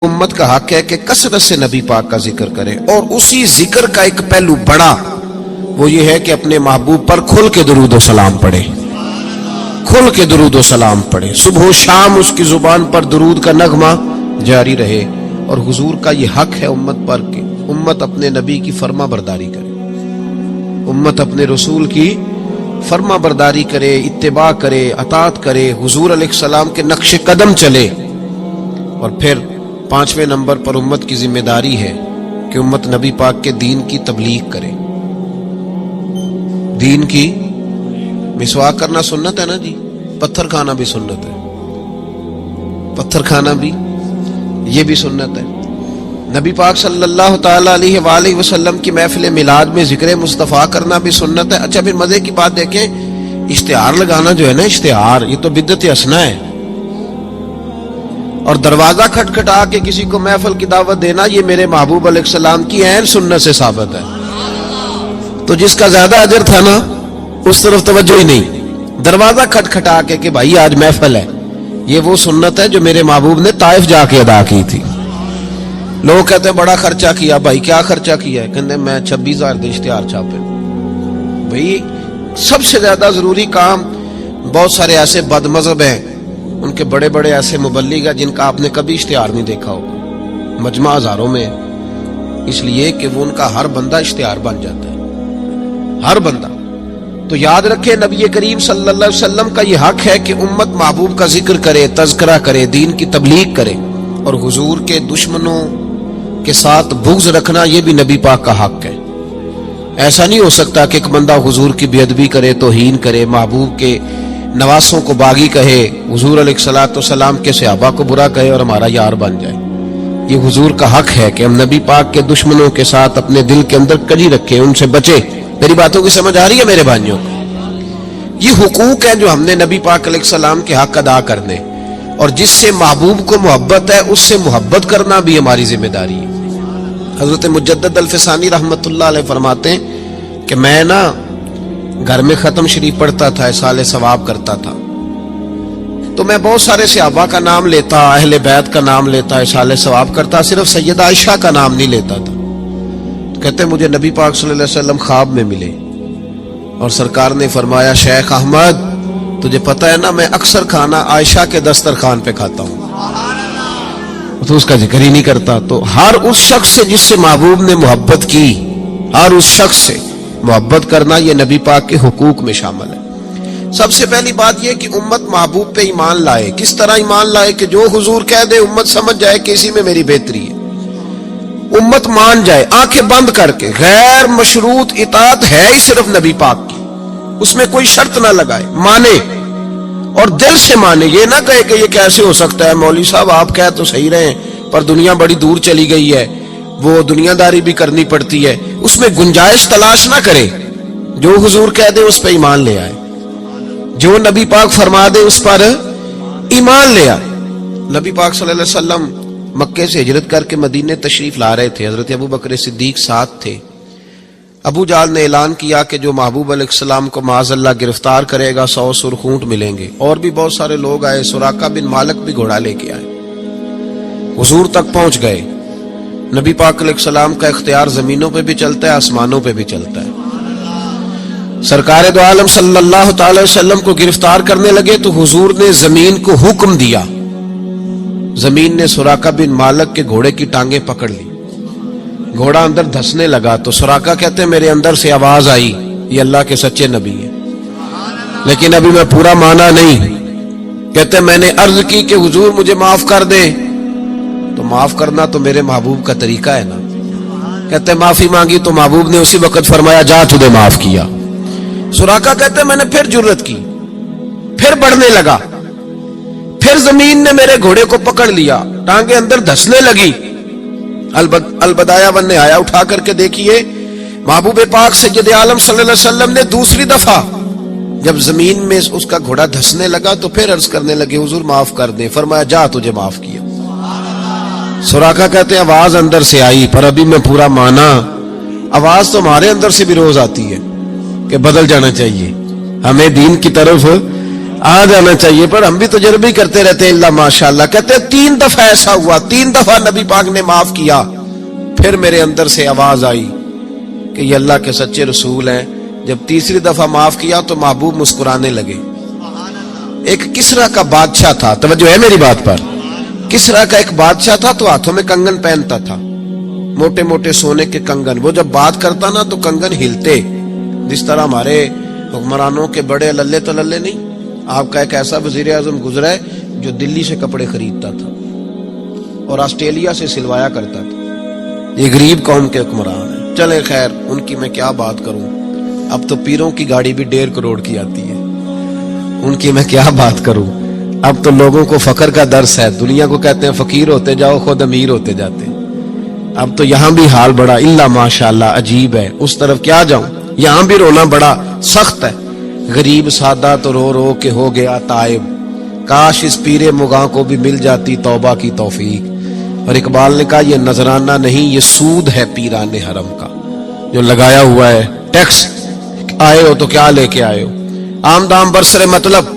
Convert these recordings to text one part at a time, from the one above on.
امت کا حق ہے کہ کثرت سے نبی پاک کا ذکر کرے، اور اسی ذکر کا ایک پہلو بڑا وہ یہ ہے کہ اپنے محبوب پر کھل کے درود و سلام پڑھے، کھل کے درود و سلام پڑھے، صبح و شام اس کی زبان پر درود کا نغمہ جاری رہے۔ اور حضور کا یہ حق ہے امت پر کہ امت اپنے نبی کی فرما برداری کرے، امت اپنے رسول کی فرما برداری کرے، اتباع کرے، اطاعت کرے، حضور علیہ السلام کے نقش قدم چلے۔ اور پھر 5ویں نمبر پر امت کی ذمہ داری ہے کہ امت نبی پاک کے دین کی تبلیغ کرے۔ دین کی مسواک کرنا سنت ہے نا جی، پتھر کھانا بھی سنت ہے، پتھر کھانا بھی یہ بھی سنت ہے۔ نبی پاک صلی اللہ تعالی علیہ وآلہ وسلم کی محفل میلاد میں ذکر مصطفیٰ کرنا بھی سنت ہے۔ اچھا پھر مزے کی بات دیکھیں، اشتہار لگانا جو ہے نا، اشتہار یہ تو بدعت حسنہ ہے، اور دروازہ کھٹکھٹا کے کسی کو محفل کی دعوت دینا یہ میرے محبوب علیہ السلام کی عین سنت سے ثابت ہے۔ تو جس کا زیادہ اجر تھا نا اس طرف توجہ ہی نہیں، دروازہ کھٹکھٹا کے کہ بھائی آج محفل ہے، یہ وہ سنت ہے جو میرے محبوب نے طائف جا کے ادا کی تھی۔ لوگ کہتے ہیں بڑا خرچہ کیا، بھائی کیا خرچہ کیا ہے؟ کہتے ہیں میں 26,000 دے اشتہار چھاپے۔ بھائی سب سے زیادہ ضروری کام، بہت سارے ایسے بد مذہب ہیں، ان کے بڑے بڑے ایسے مبلغ ہیں جن کا آپ نے کبھی اشتہار نہیں دیکھا ہوگا، مجمع ہزاروں میں، اس لیے کہ وہ ان کا ہر بندہ اشتہار بن جاتا ہے، ہر بندہ۔ تو یاد رکھے نبی کریم صلی اللہ علیہ وسلم کا یہ حق ہے کہ امت محبوب کا ذکر کرے، تذکرہ کرے، دین کی تبلیغ کرے، اور حضور کے دشمنوں کے ساتھ بغض رکھنا یہ بھی نبی پاک کا حق ہے۔ ایسا نہیں ہو سکتا کہ ایک بندہ حضور کی بے ادبی کرے، توہین کرے، محبوب کے نواسوں کو باغی کہے، حضور علیہ الصلوۃ والسلام کے صحابہ کو برا کہے اور ہمارا یار بن جائے۔ یہ حضور کا حق ہے کہ ہم نبی پاک کے دشمنوں کے ساتھ اپنے دل کے اندر کجی رکھیں، ان سے بچے۔ میری باتوں کی سمجھ آ رہی ہے میرے بھائیوں؟ یہ حقوق ہیں جو ہم نے نبی پاک علیہ السلام کے حق ادا کرنے، اور جس سے محبوب کو محبت ہے اس سے محبت کرنا بھی ہماری ذمہ داری ہے۔ حضرت مجدد الفسانی رحمت اللہ علیہ فرماتے ہیں کہ میں نا گھر میں ختم شریف پڑھتا تھا، اصالہ ثواب کرتا تھا، تو میں بہت سارے صحابہ کا نام لیتا، اہل بیت کا نام لیتا، اصالہ ثواب کرتا، صرف سیدہ عائشہ کا نام نہیں لیتا تھا۔ تو کہتے مجھے نبی پاک صلی اللہ علیہ وسلم خواب میں ملے اور سرکار نے فرمایا شیخ احمد تجھے پتہ ہے نا میں اکثر کھانا عائشہ کے دسترخوان پہ کھاتا ہوں، تو اس کا ذکر ہی نہیں کرتا۔ تو ہر اس شخص سے جس سے محبوب نے محبت کی، ہر اس شخص سے محبت کرنا یہ نبی پاک کے حقوق میں شامل ہے۔ سب سے پہلی بات یہ کہ امت محبوب پہ ایمان لائے۔ کس طرح ایمان لائے؟ کہ جو حضور کہہ دے امت سمجھ جائے کہ اسی میں میری بہتری ہے، امت مان جائے، آنکھیں بند کر کے۔ غیر مشروط اطاعت ہے ہی صرف نبی پاک کی، اس میں کوئی شرط نہ لگائے، مانے اور دل سے مانے۔ یہ نہ کہے کہ یہ کیسے ہو سکتا ہے، مولوی صاحب آپ کہہ تو صحیح رہے پر دنیا بڑی دور چلی گئی ہے، وہ دنیا داری بھی کرنی پڑتی ہے، اس میں گنجائش تلاش نہ کرے۔ جو حضور کہہ دے اس پہ ایمان لے آئے، جو نبی پاک فرما دے اس پر ایمان لے آئے۔ نبی پاک صلی اللہ علیہ وسلم مکے سے ہجرت کر کے مدینے تشریف لا رہے تھے، حضرت ابو بکر صدیق ساتھ تھے۔ ابو جہل نے اعلان کیا کہ جو محبوب علیہ السلام کو معاذ اللہ گرفتار کرے گا 100 سرخ اونٹ ملیں گے۔ اور بھی بہت سارے لوگ آئے، سراقہ بن مالک بھی گھوڑا لے کے آئے، حضور تک پہنچ گئے۔ نبی پاک علیہ السلام کا اختیار زمینوں پہ بھی چلتا ہے، آسمانوں پہ بھی چلتا ہے۔ سرکار دو عالم صلی اللہ تعالی وسلم کو گرفتار کرنے لگے تو حضور نے زمین کو حکم دیا، زمین نے سراقہ بن مالک کے گھوڑے کی ٹانگیں پکڑ لی، گھوڑا اندر دھسنے لگا تو سراقہ کہتے ہیں میرے اندر سے آواز آئی یہ اللہ کے سچے نبی ہے، لیکن ابھی میں پورا مانا نہیں۔ کہتے ہیں میں نے عرض کی کہ حضور مجھے معاف کر دیں، تو معاف کرنا تو میرے محبوب کا طریقہ ہے نا۔ کہتے ہیں معافی مانگی تو محبوب نے اسی وقت فرمایا جا تجھے معاف کیا۔ سراقہ کہتے ہیں میں نے پھر جرت کی، پھر بڑھنے لگا، پھر زمین نے میرے گھوڑے کو پکڑ لیا، ٹانگیں اندر دھسنے لگی۔ البدایہ ون نے آیا اٹھا کر کے دیکھیے محبوب پاک سید عالم صلی اللہ علیہ وسلم نے دوسری دفعہ جب زمین میں اس کا گھوڑا دھسنے لگا تو پھر عرض کرنے لگے حضور معاف کر دیں، فرمایا جا تجھے معاف کیا۔ سراقہ کہتے ہیں آواز اندر سے آئی پر ابھی میں پورا مانا۔ آواز تو ہمارے اندر سے بھی روز آتی ہے کہ بدل جانا چاہیے، ہمیں دین کی طرف آ جانا چاہیے، پر ہم بھی تجربے ہی کرتے رہتے ہیں اللہ ماشاءاللہ. کہتے ہیں 3 دفعہ ایسا ہوا، 3 دفعہ نبی پاک نے معاف کیا. پھر میرے اندر سے آواز آئی کہ یہ اللہ کے سچے رسول ہیں. جب تیسری دفعہ معاف کیا تو محبوب مسکرانے لگے. ایک کسرا کا بادشاہ تھا، توجہ ہے میری بات پر. کسرا کا ایک بادشاہ تھا تو ہاتھوں میں کنگن پہنتا تھا، موٹے موٹے سونے کے کنگن. وہ جب بات کرتا نا تو کنگن ہلتے، جس طرح ہمارے حکمرانوں کے بڑے للے تللے نہیں. آپ کا ایک ایسا وزیر اعظم گزرا ہے جو دلی سے کپڑے خریدتا تھا اور آسٹریلیا سے سلوایا کرتا تھا. یہ غریب قوم کے حکمران ہیں. چلے خیر، ان کی میں کیا بات کروں. اب تو پیروں کی گاڑی بھی 1.5 کروڑ کی آتی ہے، ان کی میں کیا بات کروں. اب تو لوگوں کو فقر کا درس ہے. دنیا کو کہتے ہیں فقیر ہوتے جاؤ، خود امیر ہوتے جاتے. اب تو یہاں بھی حال بڑا اللہ ماشاءاللہ عجیب ہے. اس طرف کیا جاؤں، یہاں بھی رونا بڑا سخت ہے. غریب سادہ تو رو رو کے ہو گیا تائب، کاش اس پیر مغاں کو بھی مل جاتی توبہ کی توفیق. اور اقبال نے کہا یہ نذرانہ نہیں، یہ سود ہے پیران حرم کا جو لگایا ہوا ہے ٹیکس. آئے ہو تو کیا لے کے آئے ہو، آمدام برسر مطلب.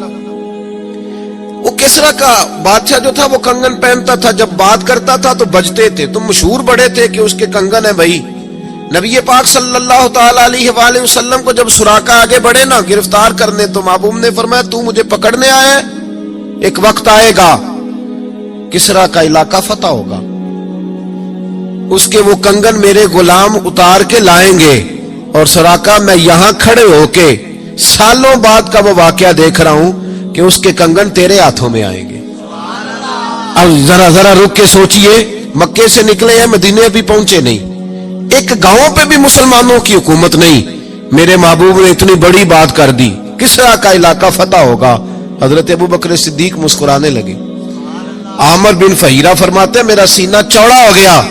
وہ کسرا کا بادشاہ جو تھا وہ کنگن پہنتا تھا، جب بات کرتا تھا تو بجتے تھے. تو مشہور بڑے تھے کہ اس کے کنگن ہیں بھائی. نبی پاک صلی اللہ تعالی علیہ وآلہ وسلم کو جب سراقہ آگے بڑھے نا گرفتار کرنے، تو محبوب نے فرمایا تو مجھے پکڑنے آیا ہے، ایک وقت آئے گا کسرا کا علاقہ فتح ہوگا، اس کے وہ کنگن میرے غلام اتار کے لائیں گے، اور سراقہ میں یہاں کھڑے ہو کے سالوں بعد کا وہ واقعہ دیکھ رہا ہوں کہ اس کے کنگن تیرے ہاتھوں میں آئیں گے. اب ذرا رک کے سوچئے، مکے سے نکلے ہیں، مدینے ابھی پہنچے نہیں، ایک گاؤں پہ بھی مسلمانوں کی حکومت نہیں. میرے محبوب نے اتنی بڑی بات کر دی، کسرا کا علاقہ فتح ہوگا. حضرت ابوبکر صدیق مسکرانے لگے. عامر بن فہیرہ فرماتے ہیں میرا سینہ چوڑا ہو گیا.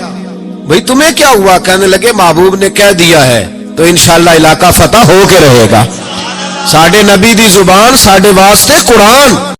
بھئی تمہیں کیا ہوا؟ کہنے لگے محبوب نے کہہ دیا ہے تو انشاءاللہ علاقہ فتح ہو کے رہے گا. ساڈے نبی دی زبان، ساڈے واسطے قرآن.